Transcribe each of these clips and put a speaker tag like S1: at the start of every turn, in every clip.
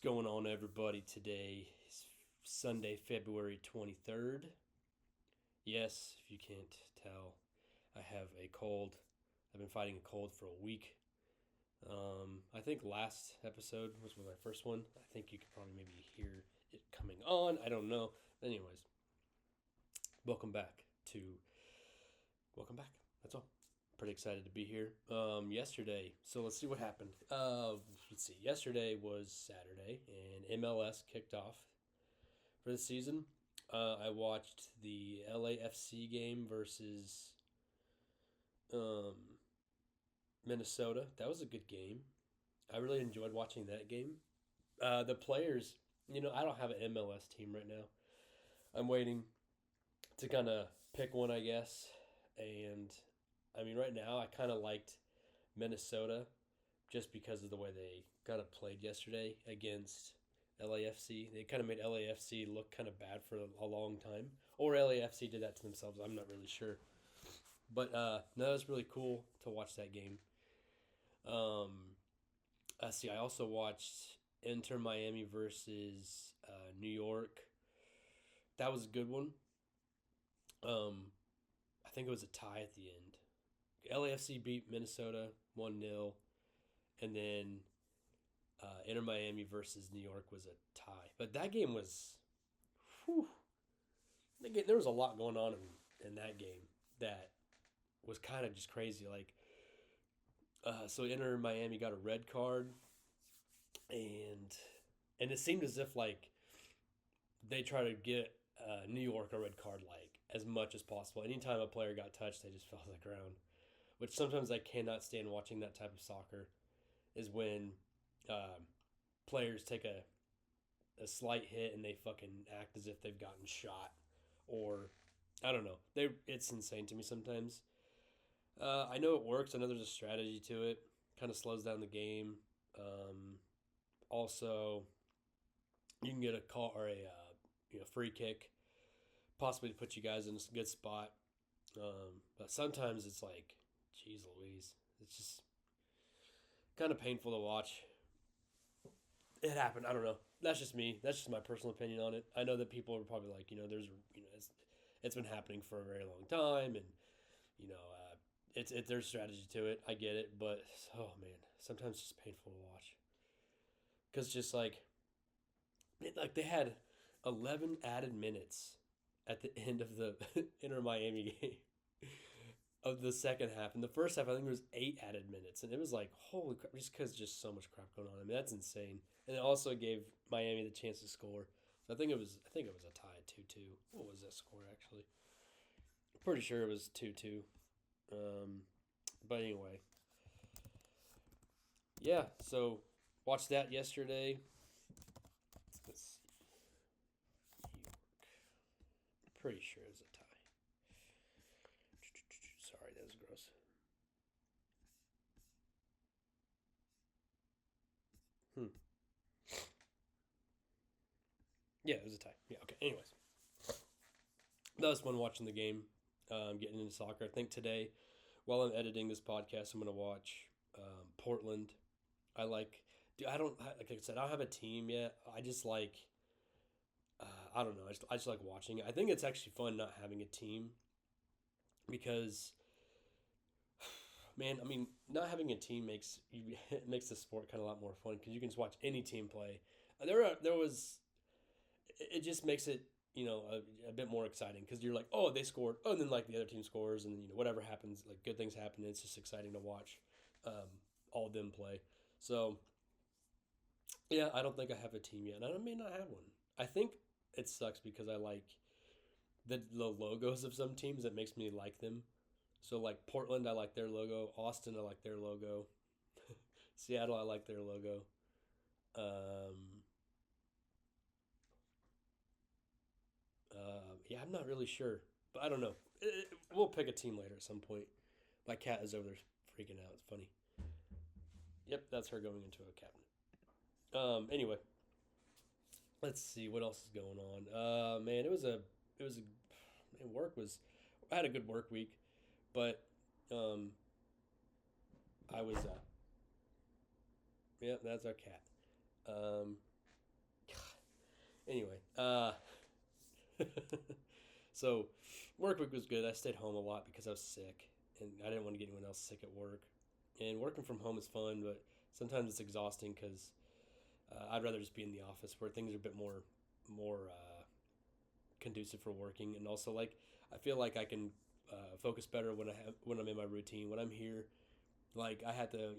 S1: going on, everybody? Today is Sunday, February 23rd. Yes, if you can't tell, I have a cold. I've been fighting a cold for a week. I think last episode was my first one. I think you could probably maybe hear it coming on. I don't know. Anyways, welcome back to. Welcome back. That's all. Pretty excited to be here. Yesterday, so let's see what happened. Let's see. Yesterday was Saturday, and MLS kicked off for the season. I watched the LAFC game versus um, Minnesota. That was a good game. I really enjoyed watching that game. The players, I don't have an MLS team right now. I'm waiting to kind of pick one, I guess. And right now I kind of liked Minnesota just because of the way they kind of played yesterday against LAFC. They kind of made LAFC look kind of bad for a long time. Or LAFC did that to themselves. I'm not really sure. But no, it was really cool to watch that game. I also watched Inter Miami versus New York. That was a good one. I think it was a tie at the end. LAFC beat Minnesota 1-0, and then Inter Miami versus New York was a tie. But that game was, whew, there was a lot going on in that game that was kind of just crazy. So Inter Miami got a red card, and it seemed as if they try to get New York a red card as much as possible. Anytime a player got touched, they just fell to the ground. Which sometimes I cannot stand watching that type of soccer, is when players take a slight hit and they fucking act as if they've gotten shot, or I don't know. It's insane to me sometimes. I know it works. I know there's a strategy to it. Kind of slows down the game. Also, you can get a call or a free kick, possibly to put you guys in a good spot. But sometimes it's like, jeez Louise, it's just kind of painful to watch. It happened. I don't know. That's just me. That's just my personal opinion on it. I know that people are probably like, it's been happening for a very long time, and there's strategy to it. I get it, but oh man, sometimes it's just painful to watch. Because just they had 11 added minutes at the end of the Inter Miami game of the second half. In the first half, I think there was 8 added minutes, and it was like, holy crap, just because just so much crap going on. That's insane. And it also gave Miami the chance to score. So I think it was a tie at 2-2. What was that score actually? I'm pretty sure it was 2-2. But anyway, yeah. So watched that yesterday. Let's see. Pretty sure it was a tie. Sorry, that was gross. Yeah, it was a tie. Yeah, okay. Anyways. That was fun watching the game, getting into soccer. I think today, while I'm editing this podcast, I'm going to watch Portland. I said, I don't have a team yet. I just I don't know. I just like watching it. I think it's actually fun not having a team because, man, not having a team makes the sport kind of a lot more fun because you can just watch any team play. It just makes it, a bit more exciting because you're like, oh, they scored. Oh, and then the other team scores, and whatever happens, good things happen. And it's just exciting to watch all of them play. So, yeah, I don't think I have a team yet. I may not have one. I think it sucks because I like the logos of some teams. That makes me like them. So, Portland, I like their logo. Austin, I like their logo. Seattle, I like their logo. Yeah, I'm not really sure, but I don't know. We'll pick a team later at some point. My cat is over there freaking out. It's funny. Yep, that's her going into a cabinet. Anyway, let's see what else is going on. Man, I had a good work week, but um, I was, yep, that's our cat. Anyway, so work week was good. I stayed home a lot because I was sick, and I didn't want to get anyone else sick at work. And working from home is fun, but sometimes it's exhausting because I'd rather just be in the office where things are a bit more conducive for working, and also like I feel like I can focus better when I'm in my routine. When I'm here, like I had to,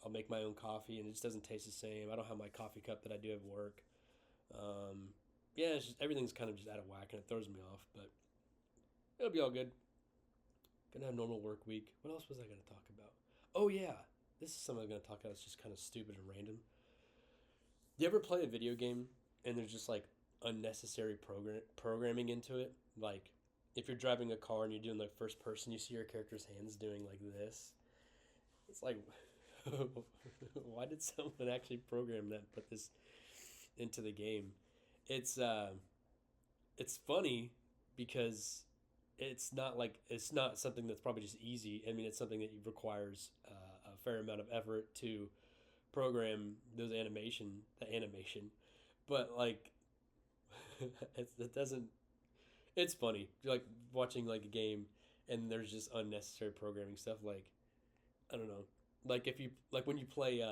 S1: I'll make my own coffee, and it just doesn't taste the same. I don't have my coffee cup that I do at work. Um, yeah, it's just, everything's kind of just out of whack, and it throws me off. But it'll be all good. Gonna have a normal work week. What else was I gonna talk about? Oh yeah, this is something I'm gonna talk about. It's just kind of stupid and random. Do you ever play a video game and there's just like unnecessary programming into it? Like if you're driving a car and you're doing like first person, you see your character's hands doing like this. It's like, why did someone actually program that and put this into the game? It's uh, it's funny because it's not something that's probably just easy. I mean, it's something that requires a fair amount of effort to program the animation, but like it doesn't. It's funny, like watching like a game, and there's just unnecessary programming stuff. Like I don't know, like if you like when you play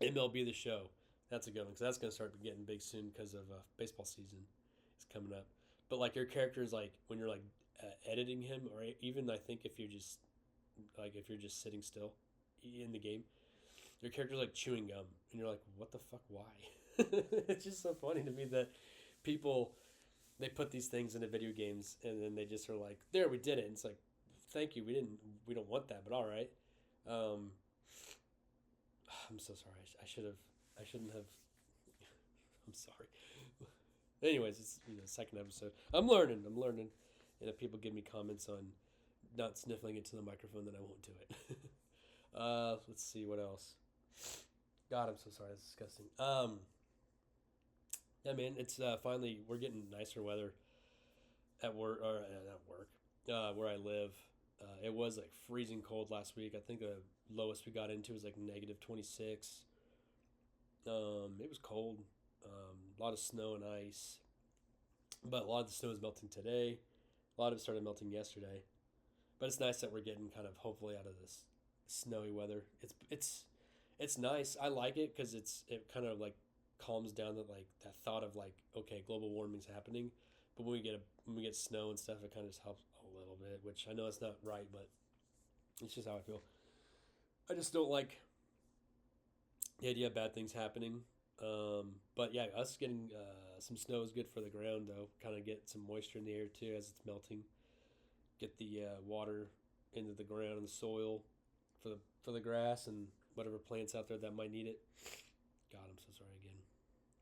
S1: MLB the Show, that's a good one because that's gonna start getting big soon because of baseball season is coming up. But like your characters, like when you're like editing him, or even I think if you're just sitting still in the game, your character's like chewing gum, and you're like, what the fuck? Why? It's just so funny to me that people they put these things into video games, and then they just are like, there, we did it. And it's like, thank you. We don't want that, but all right. Um, I'm so sorry. I shouldn't have. I'm sorry. Anyways, it's second episode. I'm learning. And if people give me comments on not sniffling into the microphone, then I won't do it. Let's see what else. God, I'm so sorry. That's disgusting. Yeah, man, it's finally we're getting nicer weather at work or not work, where I live. It was like freezing cold last week. I think the lowest we got into was like -26. It was cold. A lot of snow and ice, but a lot of the snow is melting today. A lot of it started melting yesterday. But it's nice that we're getting kind of hopefully out of this snowy weather. It's nice. I like it because it kind of like calms down that thought of like okay, global warming's happening. But when we get snow and stuff, it kind of just helps a little bit. Which I know it's not right, but it's just how I feel. I just don't like the idea of bad things happening. But yeah, us getting some snow is good for the ground though. Kind of get some moisture in the air too as it's melting. Get the water into the ground and the soil for the grass and whatever plants out there that might need it. God, I'm so sorry again.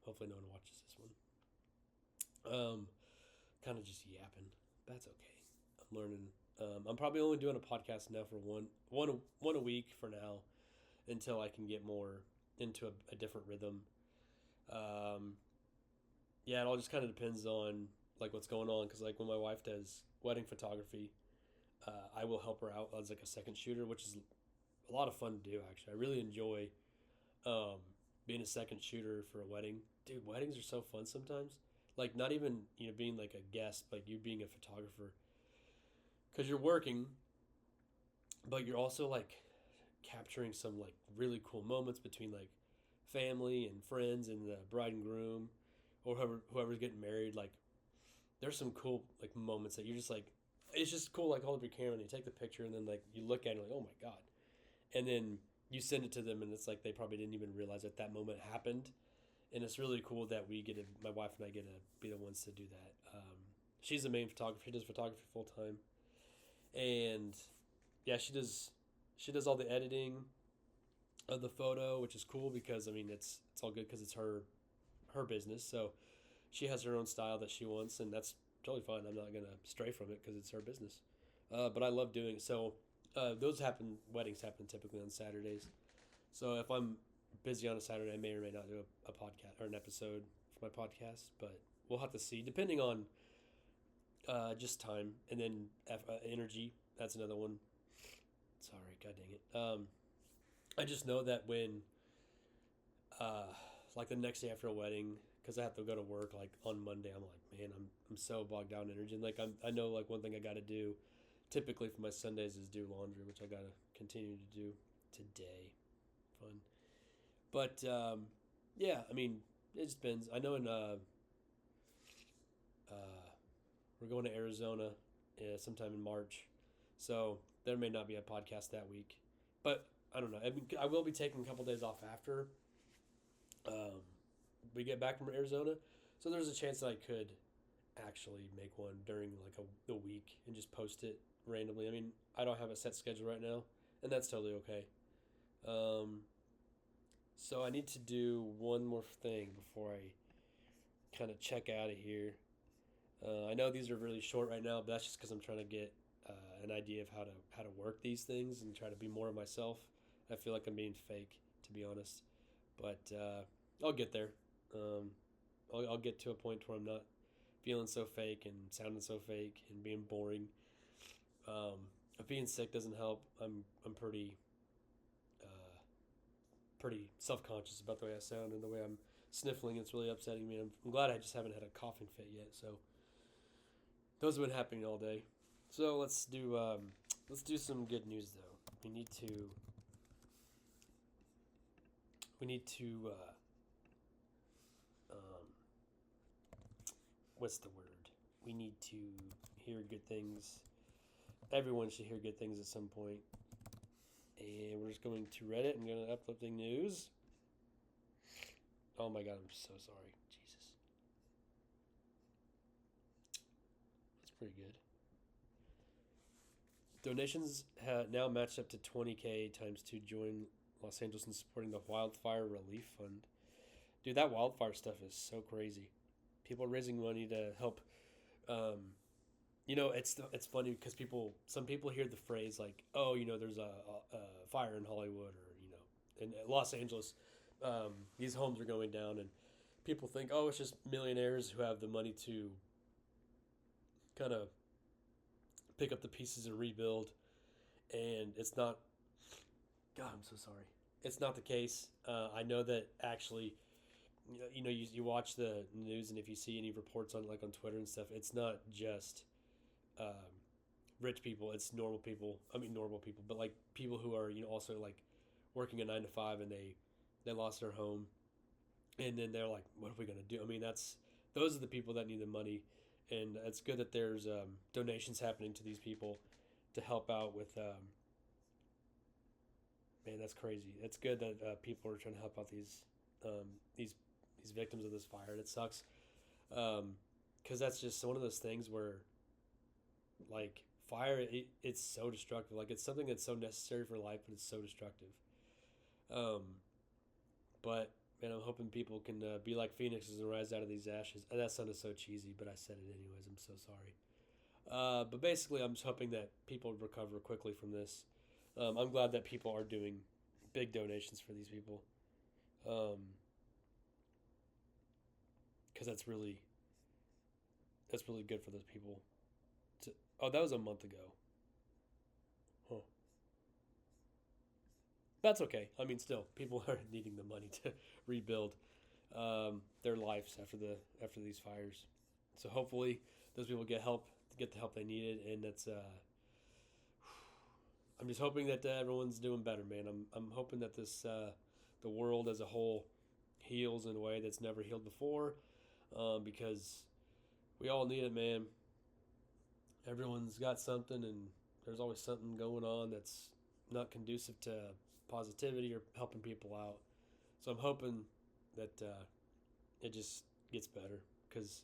S1: Hopefully no one watches this one. Kind of just yapping. That's okay. I'm learning. I'm probably only doing a podcast now for one a week for now, until I can get more into a different rhythm. Um, yeah, it all just kind of depends on like what's going on. Because like when my wife does wedding photography, I will help her out as like a second shooter, which is a lot of fun to do. Actually, I really enjoy um, being a second shooter for a wedding. Dude, weddings are so fun sometimes. Like not even being like a guest, like you being a photographer, because you're working, but you're also like capturing some like really cool moments between like family and friends and the bride and groom, or whoever's getting married. Like there's some cool like moments that you're just like it's just cool like hold up your camera and you take the picture and then like you look at it like oh my god, and then you send it to them and it's like they probably didn't even realize that moment happened, and it's really cool that my wife and I get to be the ones to do that. She's the main photographer. She does photography full time, and yeah, she does all the editing of the photo, which is cool because I mean it's all good because it's her business. So she has her own style that she wants, and that's totally fine. I'm not gonna stray from it because it's her business. But I love doing it. So weddings happen typically on Saturdays. So if I'm busy on a Saturday, I may or may not do a podcast or an episode for my podcast, but we'll have to see depending on just time and then energy. That's another one. Sorry, god dang it. I just know that when like the next day after a wedding, because I have to go to work like on Monday. I'm like, man, I'm so bogged down in energy. And like I know like one thing I got to do typically for my Sundays is do laundry, which I got to continue to do today. Fun. But yeah, I mean, it just depends. I know in we're going to Arizona sometime in March, so there may not be a podcast that week. But I don't know. I mean, I will be taking a couple days off after we get back from Arizona, so there's a chance that I could actually make one during like the week and just post it randomly. I mean, I don't have a set schedule right now, and that's totally okay. So I need to do one more thing before I kind of check out of here. I know these are really short right now, but that's just because I'm trying to get an idea of how to work these things and try to be more of myself. I feel like I'm being fake, to be honest, but I'll get there. I'll get to a point where I'm not feeling so fake and sounding so fake and being boring. If being sick doesn't help, I'm pretty self-conscious about the way I sound and the way I'm sniffling. It's really upsetting me. I'm glad I just haven't had a coughing fit yet. So those have been happening all day. So let's do some good news though. We need to what's the word? We need to hear good things. Everyone should hear good things at some point. And we're just going to Reddit and go to uplifting news. Oh my god, I'm so sorry. Jesus. That's pretty good. Donations have now matched up to 20K times to join Los Angeles in supporting the Wildfire Relief Fund. Dude, that wildfire stuff is so crazy. People are raising money to help. It's funny because some people hear the phrase like, oh, there's a fire in Hollywood, or in Los Angeles, these homes are going down, and people think, oh, it's just millionaires who have the money to kind of pick up the pieces and rebuild, and it's not. God, I'm so sorry. It's not the case. I know that actually. You watch the news, and if you see any reports on like on Twitter and stuff, it's not just rich people. It's normal people. I mean, normal people, but like people who are also like working a 9 to 5, and they lost their home, and then they're like, what are we gonna do? I mean, those are the people that need the money, and it's good that there's donations happening to these people to help out with. Man, that's crazy. It's good that people are trying to help out these victims of this fire. It sucks because that's just one of those things where like fire it's so destructive. Like it's something that's so necessary for life, but it's so destructive. But man, I'm hoping people can be like phoenixes and rise out of these ashes. And that sounded so cheesy, but I said it anyways. I'm so sorry. But basically, I'm just hoping that people recover quickly from this. I'm glad that people are doing big donations for these people. Because that's really good for those people. That was a month ago. Huh. That's okay. I mean, still, people are needing the money to rebuild their lives after these fires. So hopefully, those people get the help they needed, and that's. I'm just hoping that everyone's doing better, man. I'm hoping that the world as a whole heals in a way that's never healed before. Because we all need it, man. Everyone's got something, and there's always something going on that's not conducive to positivity or helping people out. So I'm hoping that it just gets better, because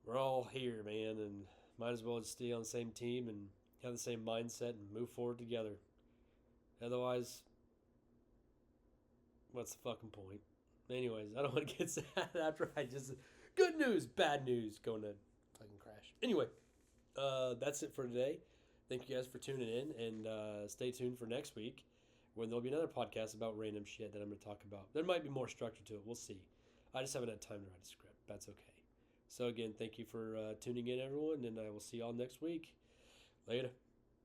S1: we're all here, man, and might as well just stay on the same team and have the same mindset and move forward together. Otherwise, what's the fucking point? Anyways, I don't want to get sad after I just... Good news, bad news, going to fucking crash. Anyway, that's it for today. Thank you guys for tuning in, and stay tuned for next week, when there'll be another podcast about random shit that I'm going to talk about. There might be more structure to it. We'll see. I just haven't had time to write a script. That's okay. So again, thank you for tuning in, everyone, and I will see y'all next week. Later.